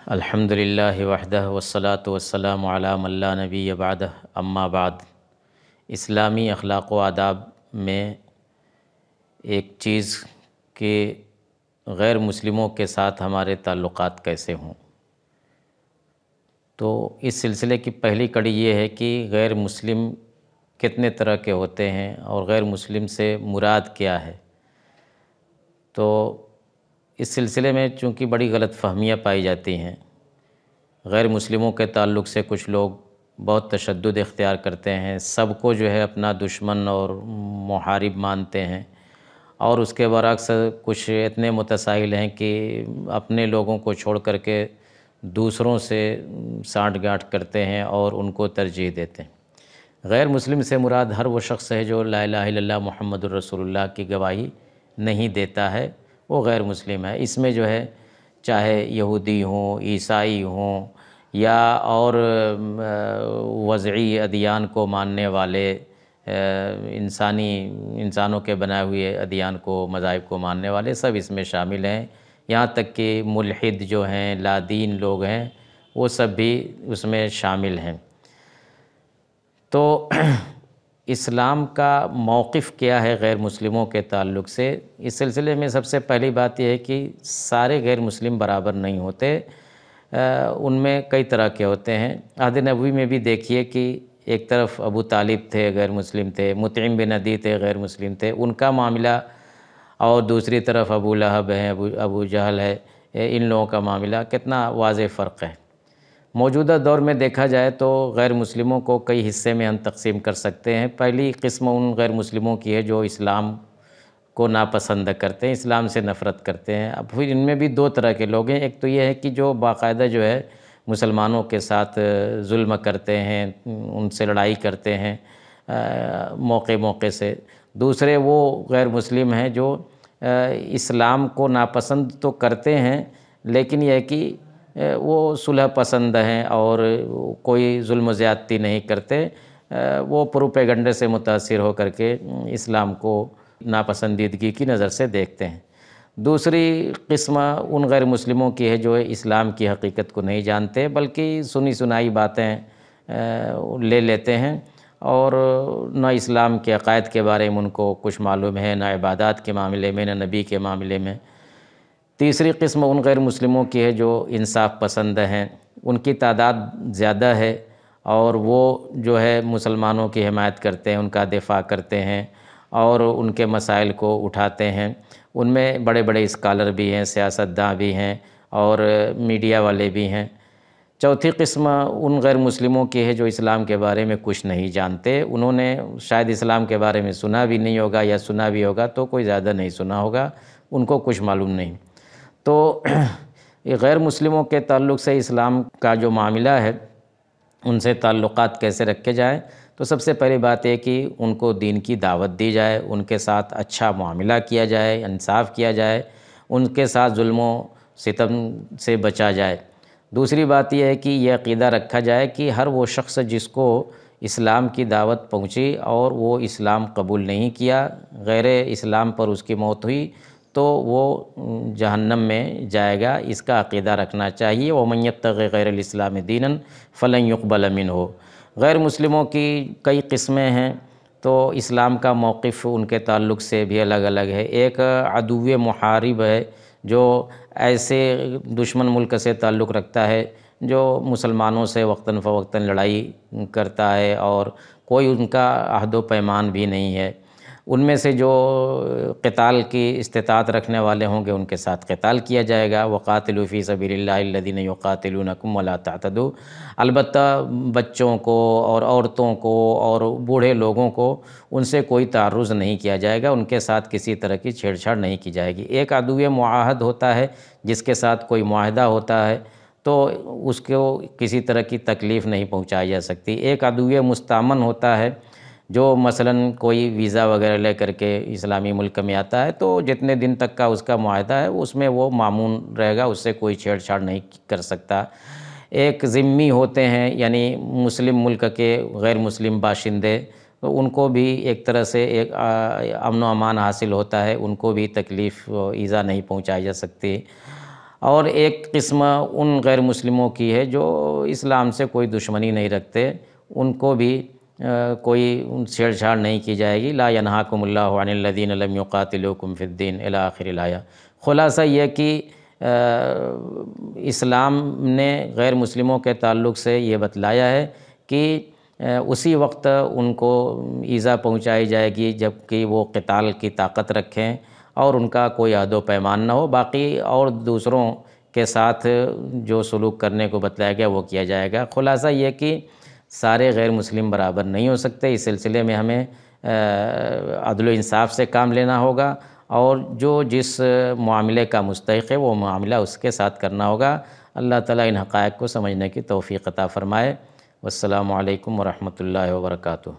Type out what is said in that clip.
الحمدللہ وحدہ والصلاة والسلام علی من لا نبی بعدہ اما بعد۔ اسلامی اخلاق و آداب میں ایک چیز کہ غیر مسلموں کے ساتھ ہمارے تعلقات کیسے ہوں، تو اس سلسلے کی پہلی کڑی یہ ہے کہ غیر مسلم کتنے طرح کے ہوتے ہیں اور غیر مسلم سے مراد کیا ہے۔ تو اس سلسلے میں چونکہ بڑی غلط فہمیاں پائی جاتی ہیں، غیر مسلموں کے تعلق سے کچھ لوگ بہت تشدد اختیار کرتے ہیں، سب کو جو ہے اپنا دشمن اور محارب مانتے ہیں، اور اس کے برعکس کچھ اتنے متساہل ہیں کہ اپنے لوگوں کو چھوڑ کر کے دوسروں سے سانٹھ گانٹھ کرتے ہیں اور ان کو ترجیح دیتے ہیں۔ غیر مسلم سے مراد ہر وہ شخص ہے جو لا الہ الا اللہ محمد الرسول اللہ کی گواہی نہیں دیتا ہے، وہ غیر مسلم ہے۔ اس میں جو ہے چاہے یہودی ہوں، عیسائی ہوں، یا اور وضعی ادیان کو ماننے والے، انسانوں کے بنائے ہوئے ادیان کو، مذاہب کو ماننے والے، سب اس میں شامل ہیں۔ یہاں تک کہ ملحد جو ہیں، لا دین لوگ ہیں، وہ سب بھی اس میں شامل ہیں۔ تو اسلام کا موقف کیا ہے غیر مسلموں کے تعلق سے؟ اس سلسلے میں سب سے پہلی بات یہ ہے کہ سارے غیر مسلم برابر نہیں ہوتے، ان میں کئی طرح کے ہوتے ہیں۔ عہد نبوی میں بھی دیکھیے کہ ایک طرف ابو طالب تھے، غیر مسلم تھے، مطعم بن عدی تھے، غیر مسلم تھے، ان کا معاملہ، اور دوسری طرف ابو لہب ہیں، ابو جہل ہے، ان لوگوں کا معاملہ، کتنا واضح فرق ہے۔ موجودہ دور میں دیکھا جائے تو غیر مسلموں کو کئی حصے میں ہم تقسیم کر سکتے ہیں۔ پہلی قسم ان غیر مسلموں کی ہے جو اسلام کو ناپسند کرتے ہیں، اسلام سے نفرت کرتے ہیں۔ اب پھر ان میں بھی دو طرح کے لوگ ہیں، ایک تو یہ ہے کہ جو باقاعدہ جو ہے مسلمانوں کے ساتھ ظلم کرتے ہیں، ان سے لڑائی کرتے ہیں موقع موقع سے۔ دوسرے وہ غیر مسلم ہیں جو اسلام کو ناپسند تو کرتے ہیں، لیکن یہ ہے کہ وہ صلح پسند ہیں اور کوئی ظلم و زیادتی نہیں کرتے، وہ پروپیگنڈے سے متاثر ہو کر کے اسلام کو ناپسندیدگی کی نظر سے دیکھتے ہیں۔ دوسری قسم ان غیر مسلموں کی ہے جو اسلام کی حقیقت کو نہیں جانتے، بلکہ سنی سنائی باتیں لے لیتے ہیں، اور نہ اسلام کے عقائد کے بارے میں ان کو کچھ معلوم ہے، نہ عبادات کے معاملے میں، نہ نبی کے معاملے میں۔ تیسری قسم ان غیر مسلموں کی ہے جو انصاف پسند ہیں، ان کی تعداد زیادہ ہے، اور وہ جو ہے مسلمانوں کی حمایت کرتے ہیں، ان کا دفاع کرتے ہیں اور ان کے مسائل کو اٹھاتے ہیں۔ ان میں بڑے بڑے اسکالر بھی ہیں، سیاستداں بھی ہیں، اور میڈیا والے بھی ہیں۔ چوتھی قسم ان غیر مسلموں کی ہے جو اسلام کے بارے میں کچھ نہیں جانتے، انہوں نے شاید اسلام کے بارے میں سنا بھی نہیں ہوگا، یا سنا بھی ہوگا تو کوئی زیادہ نہیں سنا ہوگا، ان کو کچھ معلوم نہیں۔ تو یہ غیر مسلموں کے تعلق سے اسلام کا جو معاملہ ہے، ان سے تعلقات کیسے رکھے جائیں، تو سب سے پہلی بات یہ کہ ان کو دین کی دعوت دی جائے، ان کے ساتھ اچھا معاملہ کیا جائے، انصاف کیا جائے، ان کے ساتھ ظلم و ستم سے بچا جائے۔ دوسری بات یہ ہے کہ یہ عقیدہ رکھا جائے کہ ہر وہ شخص جس کو اسلام کی دعوت پہنچی اور وہ اسلام قبول نہیں کیا، غیر اسلام پر اس کی موت ہوئی، تو وہ جہنم میں جائے گا، اس کا عقیدہ رکھنا چاہیے۔ وَمَن يَبْتَغِ غَيْرَ الْإِسْلَامِ دِينًا فَلَن يُقْبَلَ مِنْهُ۔ غیر مسلموں کی کئی قسمیں ہیں، تو اسلام کا موقف ان کے تعلق سے بھی الگ الگ ہے۔ ایک عدو محارب ہے جو ایسے دشمن ملک سے تعلق رکھتا ہے جو مسلمانوں سے وقتاً فوقتاً لڑائی کرتا ہے، اور کوئی ان کا عہد و پیمان بھی نہیں ہے۔ ان میں سے جو قتال کی استطاعت رکھنے والے ہوں گے ان کے ساتھ قتال کیا جائے گا۔ وَقَاتِلُوا فِي سَبِيلِ اللَّهِ الَّذِينَ يُقَاتِلُونَكُمْ وَلَا تَعْتَدُوا۔ البتہ بچوں کو اور عورتوں کو اور بوڑھے لوگوں کو ان سے کوئی تعرض نہیں کیا جائے گا، ان کے ساتھ کسی طرح کی چھیڑ چھاڑ نہیں کی جائے گی۔ ایک عدو معاہد ہوتا ہے جس کے ساتھ کوئی معاہدہ ہوتا ہے تو اس کو کسی طرح کی تکلیف نہیں پہنچائی جا سکتی۔ ایک عدو مستامن ہوتا ہے جو مثلاً کوئی ویزا وغیرہ لے کر کے اسلامی ملک میں آتا ہے، تو جتنے دن تک کا اس کا معاہدہ ہے اس میں وہ مامون رہے گا، اس سے کوئی چھیڑ چھاڑ نہیں کر سکتا۔ ایک ذمہ ہوتے ہیں، یعنی مسلم ملک کے غیر مسلم باشندے، تو ان کو بھی ایک طرح سے ایک امن و امان حاصل ہوتا ہے، ان کو بھی تکلیف و ایذا نہیں پہنچائی جا سکتی۔ اور ایک قسم ان غیر مسلموں کی ہے جو اسلام سے کوئی دشمنی نہیں رکھتے، ان کو بھی کوئی چھیڑ چھاڑ نہیں کی جائے گی۔ لا ینہاکم اللہ عن الذین لم یقاتلوکم فی الدین الی آخر الآیہ۔ خلاصہ یہ کہ اسلام نے غیر مسلموں کے تعلق سے یہ بتلایا ہے کہ اسی وقت ان کو ایذا پہنچائی جائے گی جب کہ وہ قتال کی طاقت رکھیں اور ان کا کوئی عہد و پیمان نہ ہو، باقی اور دوسروں کے ساتھ جو سلوک کرنے کو بتلایا گیا وہ کیا جائے گا۔ خلاصہ یہ کہ سارے غیر مسلم برابر نہیں ہو سکتے، اس سلسلے میں ہمیں عدل و انصاف سے کام لینا ہوگا، اور جو جس معاملے کا مستحق ہے وہ معاملہ اس کے ساتھ کرنا ہوگا۔ اللہ تعالیٰ ان حقائق کو سمجھنے کی توفیق عطا فرمائے۔ والسلام علیکم ورحمۃ اللہ وبرکاتہ۔